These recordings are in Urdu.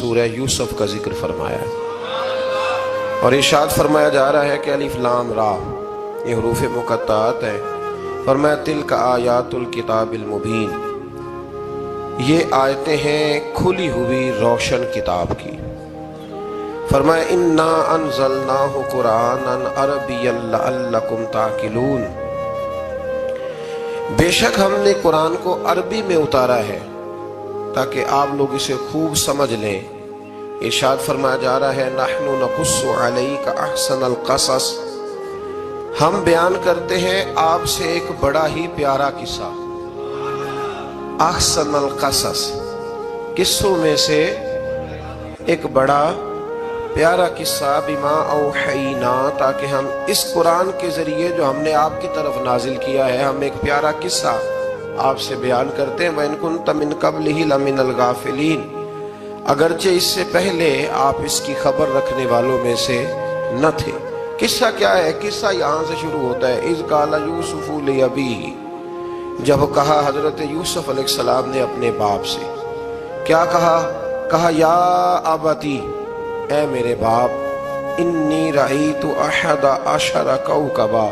سورہ یوسف کا ذکر فرمایا ہے، اور ارشاد فرمایا جا رہا ہے کہ الف لام را یہ حروف مقطعات ہیں۔ فرمایا تلک آیات الکتاب المبین، یہ آیتیں ہیں کھلی ہوئی روشن کتاب کی۔ فرمایا انا انزلناہ قرآنا عربیا لعلکم تعقلون، بے شک ہم نے قرآن کو عربی میں اتارا ہے تاکہ آپ لوگ اسے خوب سمجھ لیں۔ ارشاد فرمایا جا رہا ہے نحن نقص علیک احسن القصص، ہم بیان کرتے ہیں آپ سے ایک بڑا ہی پیارا قصہ۔ احسن القصص، قصوں میں سے ایک بڑا پیارا قصہ، بما اوحینا، تاکہ ہم اس قرآن کے ذریعے جو ہم نے آپ کی طرف نازل کیا ہے، ہم ایک پیارا قصہ آپ سے بیان کرتے ہیں۔ وَإِن كُنتَ مِن قَبْلِهِ لَمِنَ الْغَافِلِينَ، اگرچہ اس سے پہلے آپ اس کی خبر رکھنے والوں میں سے نہ تھے۔ قصہ کیا ہے؟ قصہ یہاں سے شروع ہوتا ہے، اذ قال یوسف لأبیہ، جب کہا حضرت یوسف علیہ السلام نے اپنے باپ سے، کیا کہا یا ابتی، اے میرے باپ، انی رأیت احد عشر کوکبا،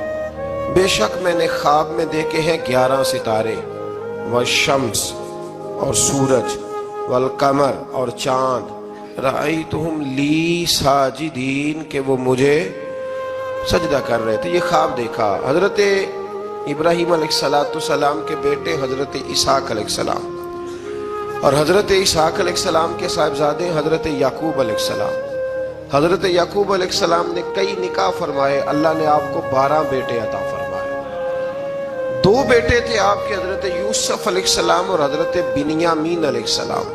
بے شک میں نے خواب میں دیکھے ہیں 11 ستارے، والشمس اور سورج، والقمر اور چاند، رأیتہم لی ساجدین، کہ وہ مجھے سجدہ کر رہے تھے۔ یہ خواب دیکھا حضرت ابراہیم علیہ السلام کے بیٹے حضرت اسحاق علیہ السلام، اور حضرت اسحاق علیہ السلام کے صاحبزادے حضرت یعقوب علیہ السلام۔ حضرت یعقوب علیہ السلام نے کئی نکاح فرمائے، اللہ نے آپ کو 12 بیٹے عطا فرمائے۔ 2 بیٹے تھے آپ کے، حضرت یوسف علیہ السلام اور حضرت بنیامین علیہ السلام،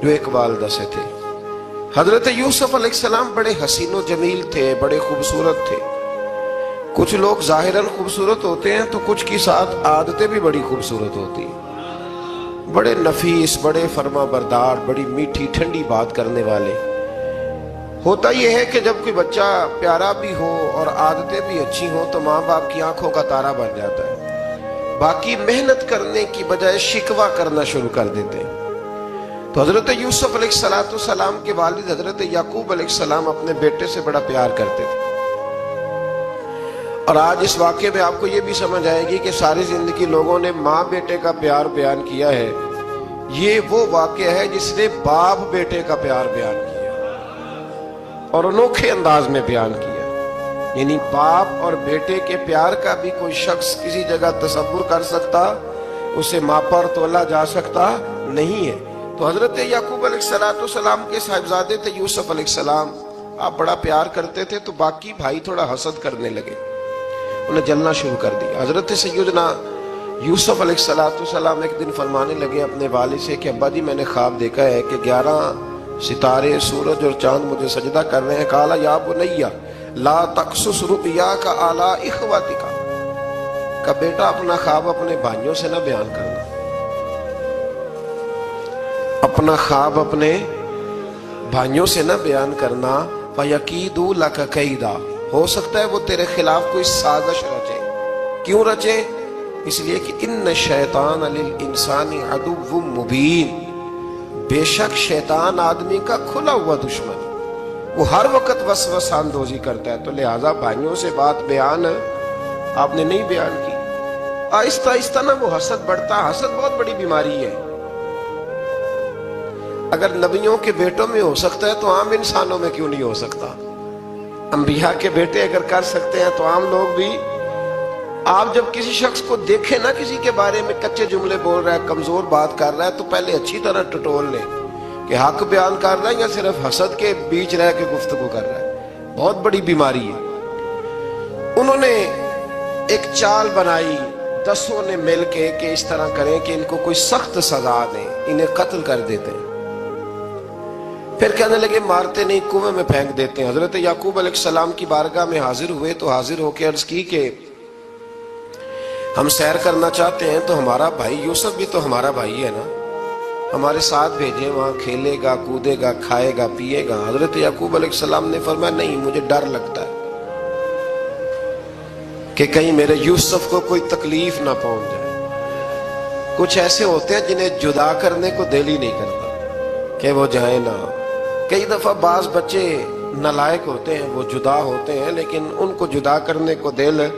جو ایک والدہ سے تھے۔ حضرت یوسف علیہ السلام بڑے حسین و جمیل تھے، بڑے خوبصورت تھے۔ کچھ لوگ ظاہراً خوبصورت ہوتے ہیں تو کچھ کی ساتھ عادتیں بھی بڑی خوبصورت ہوتی ہیں، بڑے نفیس، بڑے فرما بردار، بڑی میٹھی ٹھنڈی بات کرنے والے۔ ہوتا یہ ہے کہ جب کوئی بچہ پیارا بھی ہو اور عادتیں بھی اچھی ہوں تو ماں باپ کی آنکھوں کا تارا بن جاتا ہے، باقی محنت کرنے کی بجائے شکوہ کرنا شروع کر دیتے ہیں۔ تو حضرت یوسف علیہ السلام کے والد حضرت یعقوب علیہ السلام اپنے بیٹے سے بڑا پیار کرتے تھے۔ اور آج اس واقعے میں آپ کو یہ بھی سمجھ آئے گی کہ ساری زندگی لوگوں نے ماں بیٹے کا پیار بیان کیا ہے، یہ وہ واقعہ ہے جس نے باپ بیٹے کا پیار بیان کیا اور انوکھے انداز میں بیان کیا۔ یعنی باپ اور بیٹے کے پیار کا بھی کوئی شخص کسی جگہ تصور کر سکتا، اسے ماپا اور تولا جا سکتا نہیں ہے۔ تو حضرت یعقوب علیہ السلام کے صاحبزادے تھے یوسف علیہ السلام، آپ بڑا پیار کرتے تھے، تو باقی بھائی تھوڑا حسد کرنے لگے، انہیں جلنا شروع کر دیا۔ حضرت سیدنا یوسف علیہ السلام ایک دن فرمانے لگے اپنے والد سے کہ ابا جی میں نے خواب دیکھا ہے کہ 11 ستارے، سورج اور چاند مجھے سجدہ کر رہے ہیں۔ قال یا بنی لا تقصص رؤیاک علی اخوتک، کہ بیٹا اپنا خواب اپنے بھائیوں سے نہ بیان کرنا، اپنا خواب اپنے بھائیوں سے نہ بیان کرنا، فَيَكِيدُوا لَكَ كَيْدًا، ہو سکتا ہے وہ تیرے خلاف کوئی سازش رچے۔ کیوں رچے؟ اس لیے کہ ان الشیطان للانسان عدو مبین، بے شک شیطان آدمی کا کھلا ہوا دشمن، وہ ہر وقت وسوسہ اندوزی کرتا ہے، تو لہٰذا بھائیوں سے بات بیان آپ نے نہیں بیان کی۔ آہستہ آہستہ نا وہ حسد بڑھتا، حسد بہت بڑی بیماری ہے۔ اگر نبیوں کے بیٹوں میں ہو سکتا ہے تو عام انسانوں میں کیوں نہیں ہو سکتا؟ انبیاء کے بیٹے اگر کر سکتے ہیں تو عام لوگ بھی۔ آپ جب کسی شخص کو دیکھیں نا کسی کے بارے میں کچے جملے بول رہا ہے، کمزور بات کر رہا ہے، تو پہلے اچھی طرح ٹٹول لیں کہ حق بیان کر رہا ہے یا صرف حسد کے بیچ رہ کے گفتگو کر رہا ہے۔ بہت بڑی بیماری ہے۔ انہوں نے ایک چال بنائی 10 نے مل کے کہ اس طرح کریں کہ ان کو کوئی سخت سزا دیں، انہیں قتل کر دیتے ہیں۔ پھر کہنے لگے مارتے نہیں، کنویں میں پھینک دیتے ہیں۔ حضرت یعقوب علیہ السلام کی بارگاہ میں حاضر ہوئے تو حاضر ہو کے عرض کی کہ ہم سیر کرنا چاہتے ہیں، تو ہمارا بھائی یوسف بھی تو ہمارا بھائی ہے نا، ہمارے ساتھ بھیجیں، وہاں کھیلے گا، کودے گا، کھائے گا، پیے گا۔ حضرت یعقوب علیہ السلام نے فرمایا نہیں، مجھے ڈر لگتا ہے کہ کہیں میرے یوسف کو کوئی تکلیف نہ پہنچ جائے۔ کچھ ایسے ہوتے ہیں جنہیں جدا کرنے کو دل ہی نہیں کرتا کہ وہ جائیں نہ۔ کئی دفعہ بعض بچے نالائق ہوتے ہیں، وہ جدا ہوتے ہیں، لیکن ان کو جدا کرنے کو دل ہے۔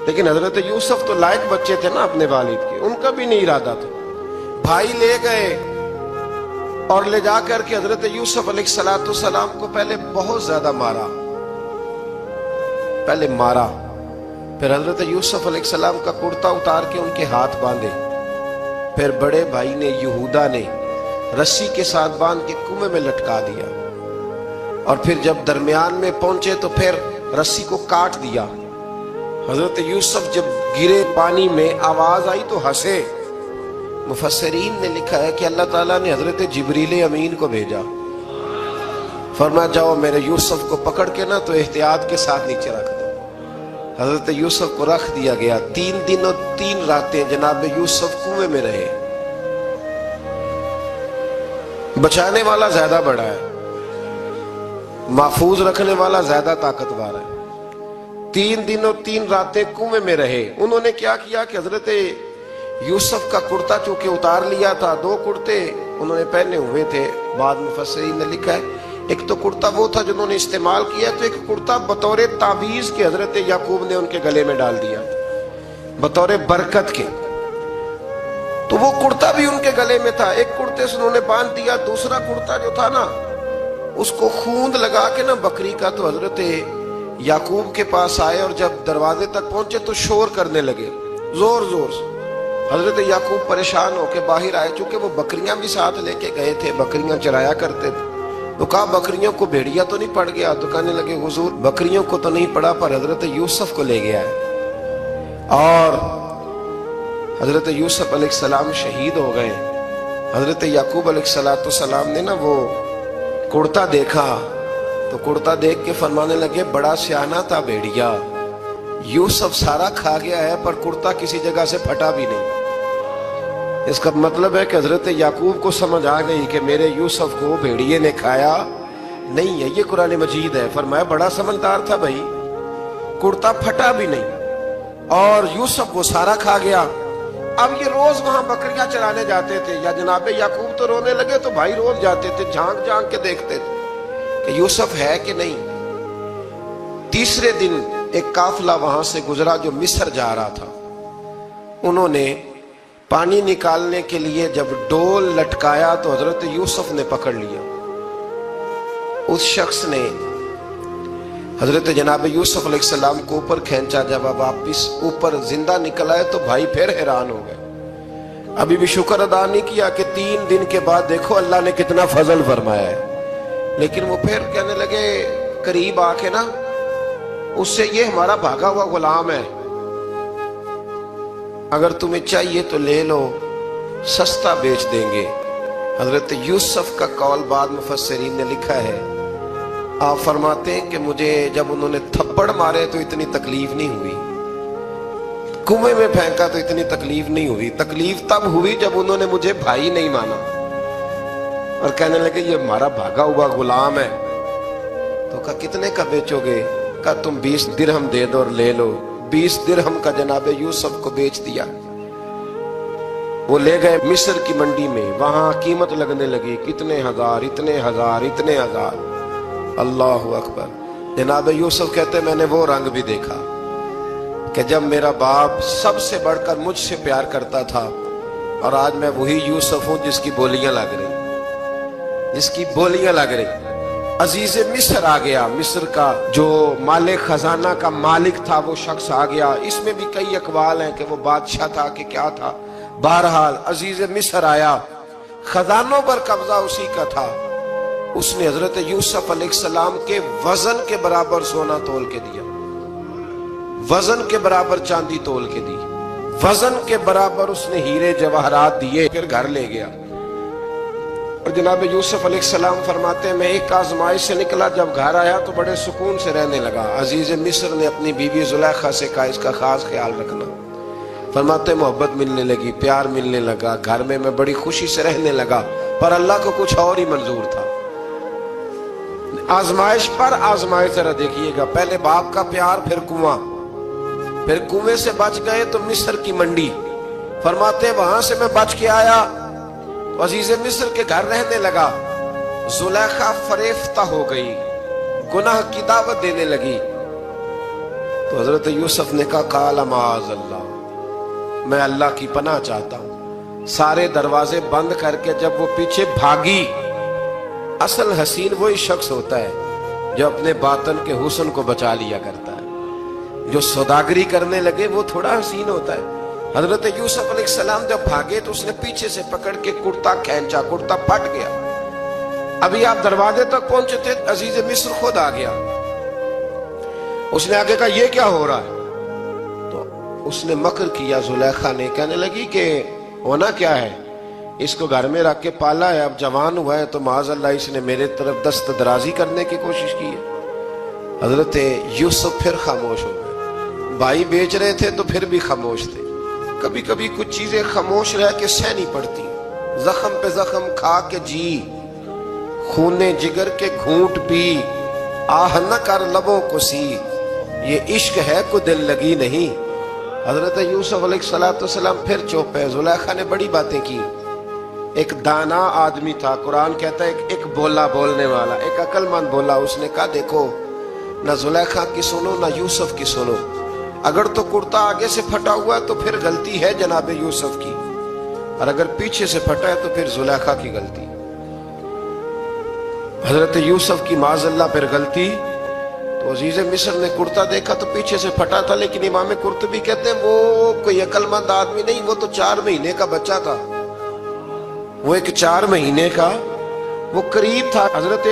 لیکن حضرت یوسف تو لائق بچے تھے نا اپنے والد کے، ان کا بھی نہیں ارادہ تھا۔ بھائی لے گئے اور لے جا کر کے حضرت یوسف علیہ السلام کو پہلے بہت زیادہ مارا، پھر حضرت یوسف علیہ السلام کا کرتا اتار کے ان کے ہاتھ باندھے، پھر بڑے بھائی نے یہودا نے رسی کے ساتھ باندھ کے کنویں میں لٹکا دیا، اور پھر جب درمیان میں پہنچے تو پھر رسی کو کاٹ دیا۔ حضرت یوسف جب گرے پانی میں آواز آئی تو ہنسے۔ مفسرین نے لکھا ہے کہ اللہ تعالیٰ نے حضرت جبریل امین کو بھیجا، فرمایا جاؤ میرے یوسف کو پکڑ کے نا تو احتیاط کے ساتھ نیچے رکھ دو۔ حضرت یوسف کو رکھ دیا گیا۔ 3 دن اور 3 راتیں جناب یوسف کنویں میں رہے۔ بچانے والا زیادہ بڑا ہے، محفوظ رکھنے والا زیادہ طاقتور ہے۔ 3 دن اور 3 راتیں کنویں میں رہے۔ انہوں نے کیا کیا کہ حضرت یوسف کا کرتا چونکہ اتار لیا تھا، 2 کرتے انہوں نے پہنے ہوئے تھے۔ بعد مفسرین نے لکھا ہے ایک تو کرتا وہ تھا جنہوں نے استعمال کیا، تو ایک کرتا بطور تعویذ کے حضرت یعقوب نے ان کے گلے میں ڈال دیا بطور برکت کے، تو وہ کرتا بھی ان کے گلے میں تھا۔ ایک کرتے سے انہوں نے باندھ دیا، دوسرا کرتا جو تھا نا اس کو خوند لگا کے نا بکری کا، تو حضرت یعقوب کے پاس آئے اور جب دروازے تک پہنچے تو شور کرنے لگے زور زور سے۔ حضرت یعقوب پریشان ہو کے باہر آئے، چونکہ وہ بکریاں بھی ساتھ لے کے گئے تھے، بکریاں چرایا کرتے تھے، تو کہا بکریوں کو بھیڑیا تو نہیں پڑ گیا؟ تو کہنے لگے حضور بکریوں کو تو نہیں پڑا، پر حضرت یوسف کو لے گیا ہے۔ اور حضرت یوسف علیہ السلام شہید ہو گئے۔ حضرت یعقوب علیہ السلام نے نا وہ کرتا دیکھا تو کرتا دیکھ کے فرمانے لگے بڑا سیانہ تھا بھیڑیا، یوسف سارا کھا گیا ہے پر کرتا کسی جگہ سے پھٹا بھی نہیں۔ اس کا مطلب ہے کہ حضرت یعقوب کو سمجھ آ گئی کہ میرے یوسف کو بھیڑیے نے کھایا نہیں ہے۔ یہ قرآن مجید ہے۔ فرمایا بڑا سمجھدار تھا بھائی، کرتا پھٹا بھی نہیں اور یوسف وہ سارا کھا گیا۔ اب یہ روز وہاں بکریاں چرانے جاتے تھے، یا جناب یعقوب تو رونے لگے تو بھائی روز جاتے تھے، جھانک جھانک کے دیکھتے تھے کہ یوسف ہے کہ نہیں۔ تیسرے دن ایک قافلہ وہاں سے گزرا جو مصر جا رہا تھا، انہوں نے پانی نکالنے کے لیے جب ڈول لٹکایا تو حضرت یوسف نے پکڑ لیا۔ اس شخص نے حضرت جناب یوسف علیہ السلام کو اوپر کھینچا، جب واپس اوپر زندہ نکل آئے تو بھائی پھر حیران ہو گئے، ابھی بھی شکر ادا نہیں کیا کہ 3 دن کے بعد دیکھو اللہ نے کتنا فضل فرمایا ہے۔ لیکن وہ پھر کہنے لگے قریب آ کے نا اس سے، یہ ہمارا بھاگا ہوا غلام ہے، اگر تمہیں چاہیے تو لے لو، سستا بیچ دیں گے۔ حضرت یوسف کا قول بعد مفسرین نے لکھا ہے، آپ فرماتے ہیں کہ مجھے جب انہوں نے تھپڑ مارے تو اتنی تکلیف نہیں ہوئی، کنویں میں پھینکا تو اتنی تکلیف نہیں ہوئی، تکلیف تب ہوئی جب انہوں نے مجھے بھائی نہیں مانا اور کہنے لگے یہ ہمارا بھاگا ہوا غلام ہے۔ تو کہا کتنے کا بیچو گے؟ کہا تم 20 درہم دے دو اور لے لو۔ 20 درہم کا جناب یوسف کو بیچ دیا۔ وہ لے گئے مصر کی منڈی میں، وہاں قیمت لگنے لگی، کتنے ہزار، اتنے ہزار، اتنے ہزار۔ اللہ اکبر۔ جناب یوسف کہتے میں نے وہ رنگ بھی دیکھا کہ جب میرا باپ سب سے بڑھ کر مجھ سے پیار کرتا تھا، اور آج میں وہی یوسف ہوں جس کی بولیاں لگ رہی، عزیز مصر آ گیا۔ مصر کا جو مالک خزانہ کا مالک تھا وہ شخص آ گیا۔ اس میں بھی کئی اقوال ہیں کہ وہ بادشاہ تھا کہ کیا تھا، بہرحال عزیز مصر آیا، خزانوں پر قبضہ اسی کا تھا۔ اس نے حضرت یوسف علیہ السلام کے وزن کے برابر سونا تول کے دیا، وزن کے برابر چاندی تول کے دی، وزن کے برابر اس نے ہیرے جواہرات دیے، پھر گھر لے گیا۔ اور جناب یوسف علیہ السلام فرماتے ہیں میں ایک آزمائش سے نکلا، جب گھر آیا تو بڑے سکون سے رہنے لگا۔ عزیز مصر نے اپنی بیوی زلیخا سے کہا اس کا خاص خیال رکھنا۔ فرماتے ہیں محبت ملنے لگی، پیار ملنے لگا، گھر میں بڑی خوشی سے رہنے لگا، پر اللہ کو کچھ اور ہی منظور تھا۔ آزمائش پر آزمائش ذرا دیکھیے گا، پہلے باپ کا پیار، پھر کنواں، پھر کنویں سے بچ گئے تو مصر کی منڈی۔ فرماتے ہیں وہاں سے میں بچ کے آیا، عزیز مصر کے گھر رہنے لگا، زلیخا فریفتہ ہو گئی، گناہ کی دعوت دینے لگی، تو حضرت یوسف نے کہا قال معاذ اللہ، میں اللہ کی پناہ چاہتا ہوں۔ سارے دروازے بند کر کے جب وہ پیچھے بھاگی، اصل حسین وہی شخص ہوتا ہے جو اپنے باطن کے حسن کو بچا لیا کرتا ہے۔ جو سوداگری کرنے لگے وہ تھوڑا حسین ہوتا ہے۔ حضرت یوسف علیہ السلام جب بھاگے تو اس نے پیچھے سے پکڑ کے کرتا کھینچا، کرتا پھٹ گیا۔ ابھی آپ دروازے تک پہنچے تھے، عزیز مصر خود آ گیا۔ اس نے آگے کہا یہ کیا ہو رہا ہے؟ تو اس نے مکر کیا، زلیخا نے، کہنے لگی کہ ہونا کیا ہے، اس کو گھر میں رکھ کے پالا ہے، اب جوان ہوا ہے تو معاذ اللہ اس نے میرے طرف دست درازی کرنے کی کوشش کی ہے۔ حضرت یوسف پھر خاموش ہو گئے۔ بھائی بیچ رہے تھے تو پھر بھی خاموش تھے۔ کبھی کبھی کچھ چیزیں خاموش رہ کے سہنی پڑتی، زخم پہ زخم کھا کے جی، خون جگر کے گھونٹ پی، آہ نہ کر لبوں کو سی، یہ عشق ہے کو دل لگی نہیں۔ حضرت یوسف علیہ السلام پھر چپ ہے۔ زلیخا نے بڑی باتیں کی۔ ایک دانا آدمی تھا، قرآن کہتا ہے ایک بولا بولنے والا، ایک عقل مند بولا۔ اس نے کہا دیکھو، نہ زلیخا کی سنو نہ یوسف کی سنو، اگر تو کرتا آگے سے پھٹا ہوا ہے تو پھر غلطی ہے جناب یوسف کی، اور اگر پیچھے سے پھٹا ہے تو پھر زلیخا کی غلطی۔ حضرت یوسف کی معاذ اللہ پھر غلطی۔ تو عزیز مصر نے کرتا دیکھا تو پیچھے سے پھٹا تھا، لیکن امام قرطبی کہتے ہیں وہ کوئی عقل مند آدمی نہیں، وہ تو 4 مہینے کا بچہ تھا، وہ ایک 4 مہینے کا وہ قریب تھا۔ حضرت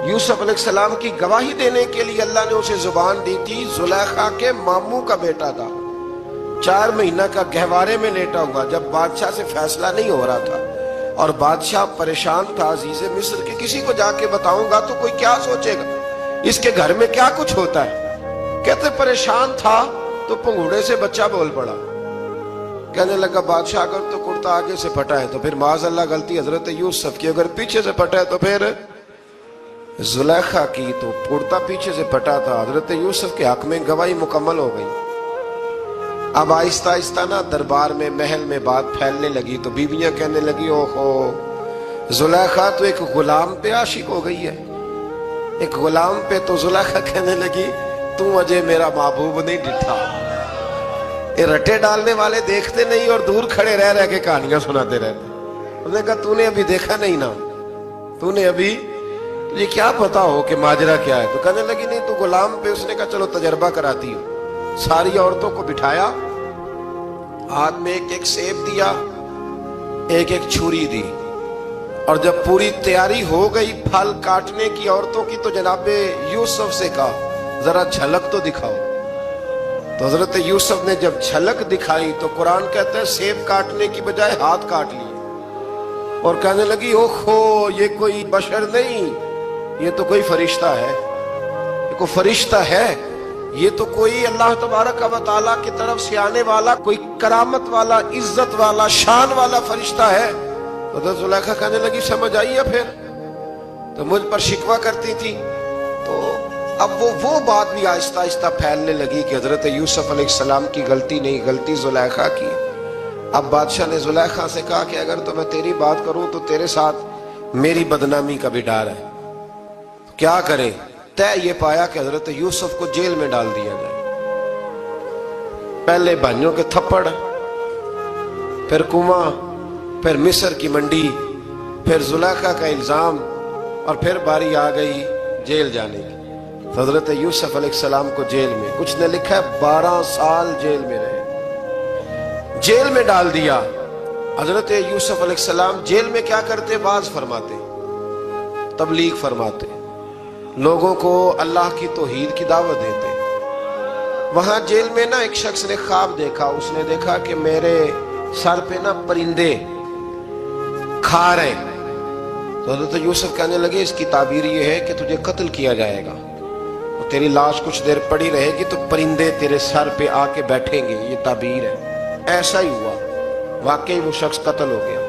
یوسف علیہ السلام کی گواہی دینے کے لیے اللہ نے اسے زبان دی تھی، زلیخا کے ماموں کا بیٹا تھا، 4 مہینہ کا گہوارے میں لیٹا ہوا، جب بادشاہ سے فیصلہ نہیں ہو رہا تھا اور بادشاہ پریشان تھا عزیز مصر کے کسی کو جا کے بتاؤں گا تو کوئی کیا سوچے گا، اس کے گھر میں کیا کچھ ہوتا ہے۔ کہتے پریشان تھا تو پنگوڑے سے بچہ بول پڑا، کہنے لگا بادشاہ اگر تو کرتا آگے سے پھٹا ہے تو پھر معاذ اللہ غلطی حضرت یوسف کی، اگر پیچھے سے پھٹا ہے تو پھر زلیخا کی، تو کرتا پیچھے سے پھٹا تھا۔ حضرت یوسف کے حق میں گواہی مکمل ہو گئی۔ اب آہستہ آہستہ نا دربار میں محل میں بات پھیلنے لگی، تو بیویاں کہنے لگی اوہو زلیخا تو ایک غلام پہ عاشق ہو گئی ہے، ایک غلام پہ۔ تو زلیخا کہنے لگی تو اجے میرا محبوب نہیں ڈٹھا۔ یہ رٹے ڈالنے والے دیکھتے نہیں اور دور کھڑے رہ رہ کے کہانیاں سناتے رہتے۔ اس نے کہا تو نے ابھی دیکھا نہیں نا، تو نے ابھی، تجھے کیا پتا ہو کہ ماجرا کیا ہے؟ تو کہنے لگی نہیں تو غلام پہ۔ اس نے کہا چلو تجربہ کراتی ہوں۔ ساری عورتوں کو بٹھایا، ہاتھ میں ایک ایک سیب دیا، ایک ایک چھری دی، اور جب پوری تیاری ہو گئی پھل کاٹنے کی عورتوں کی تو جناب یوسف سے کہا ذرا جھلک تو دکھاؤ۔ تو حضرت یوسف نے جب جھلک دکھائی تو قرآن کہتا ہے سیب کاٹنے کی بجائے ہاتھ کاٹ لیے، اور کہنے لگی اوہو یہ کوئی بشر نہیں، یہ تو کوئی فرشتہ ہے، یہ کوئی فرشتہ ہے، یہ تو کوئی اللہ تبارک و تعالیٰ کی طرف سے آنے والا کوئی کرامت والا، عزت والا، شان والا فرشتہ ہے۔ حضرت زلیخا کہنے لگی سمجھ آئی ہے پھر تو مجھ پر شکوہ کرتی تھی۔ تو اب وہ بات بھی آہستہ آہستہ پھیلنے لگی کہ حضرت یوسف علیہ السلام کی غلطی نہیں، غلطی زلیخا کی۔ اب بادشاہ نے زلیخا سے کہا کہ اگر تو میں تیری بات کروں تو تیرے ساتھ میری بدنامی کا بھی ڈر ہے، کیا کریں؟ طے یہ پایا کہ حضرت یوسف کو جیل میں ڈال دیا جائے۔ پہلے بھائیوں کے تھپڑ، پھر کنواں، پھر مصر کی منڈی، پھر زلیخا کا الزام، اور پھر باری آ گئی جیل جانے کی۔ حضرت یوسف علیہ السلام کو جیل میں، کچھ نے لکھا ہے 12 سال جیل میں رہے، جیل میں ڈال دیا۔ حضرت یوسف علیہ السلام جیل میں کیا کرتے؟ واعظ فرماتے، تبلیغ فرماتے، لوگوں کو اللہ کی توحید کی دعوت دیتے۔ وہاں جیل میں نا ایک شخص نے خواب دیکھا، اس نے دیکھا کہ میرے سر پہ نا پرندے کھا رہے۔ تو حضرت یوسف کہنے لگے اس کی تعبیر یہ ہے کہ تجھے قتل کیا جائے گا، اور تیری لاش کچھ دیر پڑی رہے گی تو پرندے تیرے سر پہ آ کے بیٹھیں گے، یہ تعبیر ہے۔ ایسا ہی ہوا، واقعی وہ شخص قتل ہو گیا۔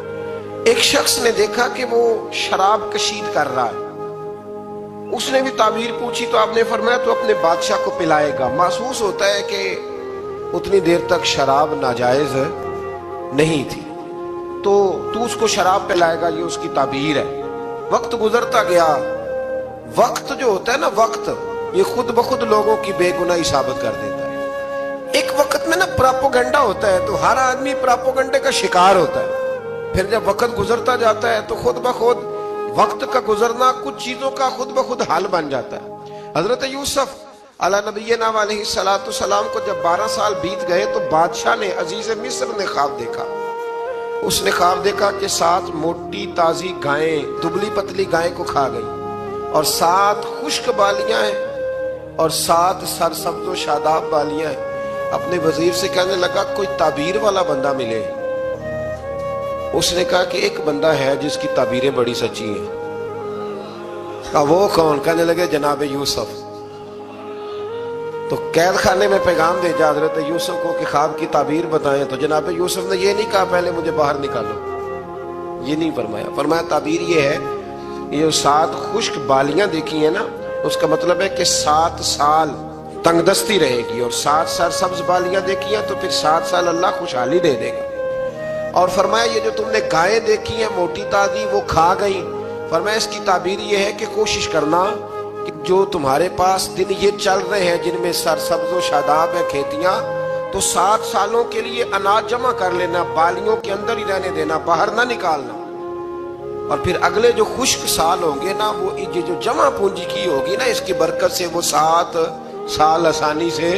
ایک شخص نے دیکھا کہ وہ شراب کشید کر رہا ہے، اس نے بھی تعبیر پوچھی تو آپ نے فرمایا تو اپنے بادشاہ کو پلائے گا۔ محسوس ہوتا ہے کہ اتنی دیر تک شراب ناجائز نہیں تھی، تو اس کو شراب پلائے گا، یہ اس کی تعبیر ہے۔ وقت گزرتا گیا. وقت جو ہوتا ہے نا، وقت یہ خود بخود لوگوں کی بے گناہی ثابت کر دیتا ہے. ایک وقت میں نا پراپوگنڈا ہوتا ہے تو ہر آدمی پراپوگنڈے کا شکار ہوتا ہے. پھر جب وقت گزرتا جاتا ہے تو خود بخود وقت کا گزرنا کچھ چیزوں کا خود بخود حل بن جاتا ہے. حضرت یوسف علی نبینا علیہ السلام کو جب 12 سال بیت گئے تو بادشاہ نے، عزیز مصر نے خواب دیکھا. اس نے خواب دیکھا کہ 7 موٹی تازی گائیں دبلی پتلی گائیں کو کھا گئی، اور 7 خشک بالیاں ہیں اور 7 سرسبز و شاداب بالیاں ہیں. اپنے وزیر سے کہنے لگا کوئی تعبیر والا بندہ ملے. اس نے کہا کہ ایک بندہ ہے جس کی تعبیریں بڑی سچی ہیں. کہا وہ کون؟ کہنے لگے جناب یوسف. تو قید خانے میں پیغام بھیجا حضرت یوسف کو کہ خواب کی تعبیر بتائیں. تو جناب یوسف نے یہ نہیں کہا پہلے مجھے باہر نکالو، یہ نہیں فرمایا. فرمایا تعبیر یہ ہے، یہ 7 خشک بالیاں دیکھی ہیں نا، اس کا مطلب ہے کہ 7 سال تنگ دستی رہے گی، اور 7 سرسبز بالیاں دیکھی ہیں تو پھر 7 سال اللہ خوشحالی دے دے گا. اور فرمایا یہ جو تم نے گائیں دیکھی ہیں موٹی تازی وہ کھا گئی، فرمایا اس کی تعبیر یہ ہے کہ کوشش کرنا کہ جو تمہارے پاس دن یہ چل رہے ہیں جن میں سرسبز و شاداب ہے کھیتیاں، تو 7 سالوں کے لیے اناج جمع کر لینا، بالیوں کے اندر ہی رہنے دینا، باہر نہ نکالنا. اور پھر اگلے جو خشک سال ہوں گے نا، وہ یہ جو جمع پونجی کی ہوگی نا، اس کی برکت سے وہ 7 سال آسانی سے.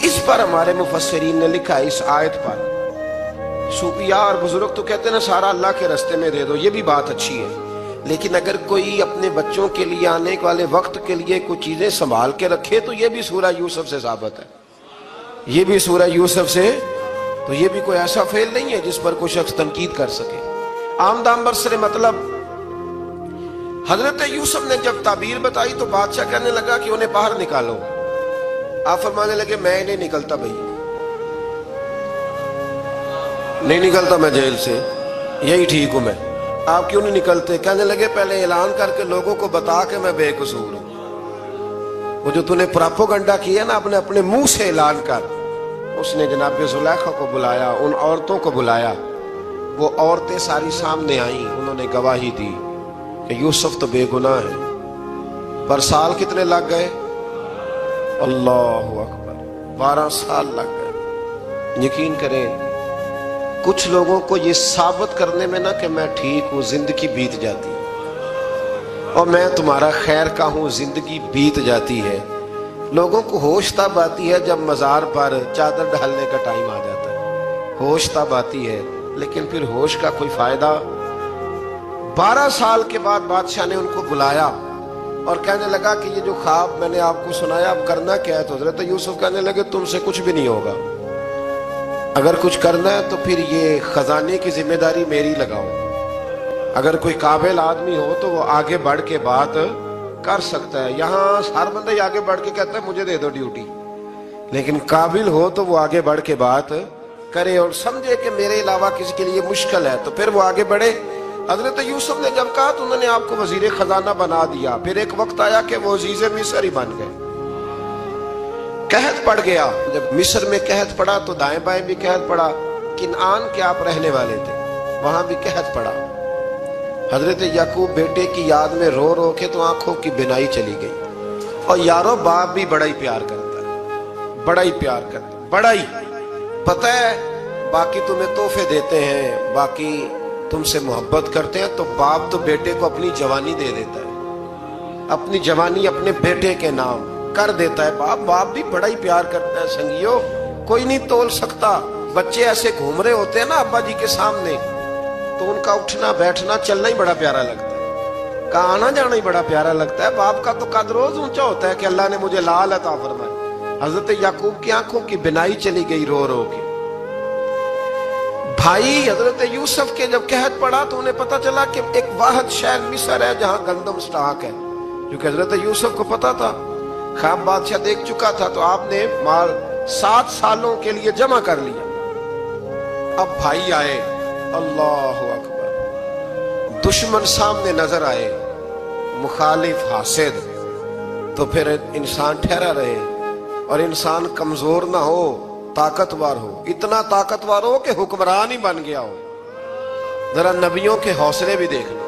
اس پر ہمارے مفسرین نے لکھا ہے، اس آیت پر صوفیاء اور بزرگ تو کہتے ہیں نا سارا اللہ کے راستے میں دے دو، یہ بھی بات اچھی ہے. لیکن اگر کوئی اپنے بچوں کے لیے آنے والے وقت کے لیے کوئی چیزیں سنبھال کے رکھے تو یہ بھی سورہ یوسف سے ثابت ہے. یہ بھی سورہ یوسف سے، تو یہ بھی کوئی ایسا فعل نہیں ہے جس پر کوئی شخص تنقید کر سکے. آمدام برسر مطلب حضرت یوسف نے جب تعبیر بتائی تو بادشاہ کہنے لگا کہ انہیں باہر نکالو. آپ فرمانے لگے میں نہیں نکلتا بھائی، نہیں نکلتا میں جیل سے، یہی ٹھیک ہوں میں. آپ کیوں نہیں نکلتے؟ کہنے لگے پہلے اعلان کر کے لوگوں کو بتا کہ میں بے قصور ہوں. وہ جو تو نے پراپوگنڈا کیا نا اپنے منہ سے اعلان کر. اس نے جناب زلیخا کو بلایا، ان عورتوں کو بلایا. وہ عورتیں ساری سامنے آئیں، انہوں نے گواہی دی کہ یوسف تو بے گناہ ہے. پر سال کتنے لگ گئے؟ اللہ اکبر، 12 سال لگ گئے. یقین کریں کچھ لوگوں کو یہ ثابت کرنے میں نا کہ میں ٹھیک ہوں زندگی بیت جاتی ہے، اور میں تمہارا خیر کا ہوں زندگی بیت جاتی ہے. لوگوں کو ہوش تب آتی ہے جب مزار پر چادر ڈالنے کا ٹائم آ جاتا ہے، ہوش تب آتی ہے، لیکن پھر ہوش کا کوئی فائدہ. 12 سال کے بعد بادشاہ نے ان کو بلایا اور کہنے لگا کہ یہ جو خواب میں نے آپ کو سنایا اب کرنا کیا ہے؟ تو حضرت یوسف کہنے لگے تم سے کچھ بھی نہیں ہوگا، اگر کچھ کرنا ہے تو پھر یہ خزانے کی ذمہ داری میری لگاؤ. اگر کوئی قابل آدمی ہو تو وہ آگے بڑھ کے بات کر سکتا ہے. یہاں ہر بندہ ہی آگے بڑھ کے کہتا ہے مجھے دے دو ڈیوٹی، لیکن قابل ہو تو وہ آگے بڑھ کے بات کرے اور سمجھے کہ میرے علاوہ کسی کے لیے مشکل ہے تو پھر وہ آگے بڑھے. حضرت یوسف نے جب کہا تو انہوں نے آپ کو وزیر خزانہ بنا دیا. پھر ایک وقت آیا کہ وہ عزیز مصر ہی بن گئے. قحط پڑ گیا، جب مصر میں قحط پڑا تو دائیں بائیں بھی قحط پڑا. کنعان کے آپ رہنے والے تھے، وہاں بھی قحط پڑا. حضرت یعقوب بیٹے کی یاد میں رو رو کے تو آنکھوں کی بینائی چلی گئی. اور یارو باپ بھی بڑا ہی پیار کرتا ہے، بڑا ہی پیار کرتا ہے، بڑا ہی. پتہ ہے باقی تمہیں تحفے دیتے ہیں، باقی تم سے محبت کرتے ہیں، تو باپ تو بیٹے کو اپنی جوانی دے دیتا ہے، اپنی جوانی اپنے بیٹے کے نام کر دیتا ہے. باپ بھی بڑا ہی پیار کرتا ہے. سنگیو کوئی نہیں تول سکتا. بچے ایسے گھوم رہے ہوتے ہیں نا ابا جی کے سامنے، تو ان کا اٹھنا بیٹھنا چلنا ہی بڑا پیارا لگتا ہے، کا آنا جانا ہی بڑا پیارا لگتا ہے. باپ کا تو قد روز اونچا ہوتا ہے کہ اللہ نے مجھے لال عطا فرمایا. حضرت یعقوب کی آنکھوں کی بینائی چلی گئی رو رو کے. بھائی حضرت یوسف کے جب قحط پڑا تو انہیں پتا چلا کہ ایک واحد شہر مصر ہے جہاں گندم سٹاک ہے، جو کہ حضرت یوسف کو پتا تھا. خواب بادشاہ دیکھ چکا تھا تو آپ نے مال 7 سالوں کے لیے جمع کر لیا. اب بھائی آئے، اللہ اکبر، دشمن سامنے نظر آئے، مخالف حاسد، تو پھر انسان ٹھہرا رہے اور انسان کمزور نہ ہو، طاقتور ہو. اتنا طاقتور ہو کہ حکمران ہی بن گیا ہو. ذرا نبیوں کے حوصلے بھی دیکھ لو.